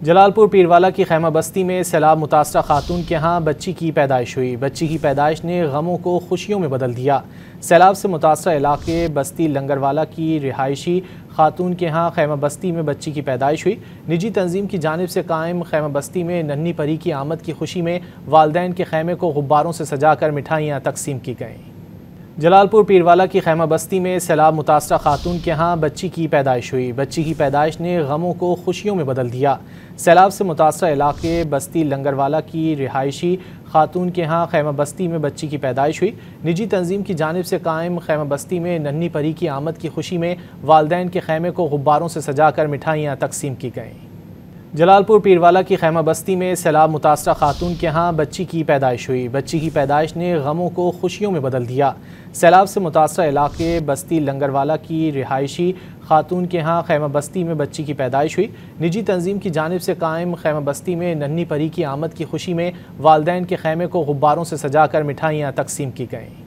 जलालपुर पीरवाला की खैमा बस्ती में सैलाब मुतासरा खातून के यहाँ बच्ची की पैदाइश हुई। बच्ची की पैदाइश ने गमों को खुशियों में बदल दिया। सैलाब से मुतासरा इलाके बस्ती लंगरवाला की रिहायशी खातून के यहाँ खैमा बस्ती में बच्ची की पैदाइश हुई। निजी तंजीम की जानिब से कायम खैमा बस्ती में नन्ही परी की आमद की खुशी में वालदैन के खैमे को गुब्बारों से सजाकर मिठाइयाँ तकसीम की गईं। जलालपुर पीरवाला की खैमा बस्ती में सैलाब मुतासरा खातून के यहाँ बच्ची की पैदाइश हुई। बच्ची की पैदाइश ने गमों को खुशियों में बदल दिया। सैलाब से मुतासरा इलाके बस्ती लंगरवाला की रिहायशी खातून के यहाँ खैमा बस्ती में बच्ची की पैदाइश हुई। निजी तंजीम की जानिब से कायम खैमा बस्ती में नन्ही परी की आमद की खुशी में वालदैन के खैमे को गुब्बारों से सजाकर मिठाइयाँ तकसीम की गईं। जलालपुर पीरवाला की खैमा बस्ती में सैलाब मुतासरा खातून के यहाँ बच्ची की पैदाइश हुई। बच्ची की पैदाइश ने गमों को खुशियों में बदल दिया। सैलाब से मुतासरा इलाके बस्ती लंगरवाला की रिहायशी खातून के यहाँ खैमा बस्ती में बच्ची की पैदाइश हुई। निजी तंजीम की जानिब से कायम खैमा बस्ती में नन्ही परी की आमद की खुशी में वालदैन के खैमे को गुब्बारों से सजाकर मिठाइयाँ तकसीम की गईं।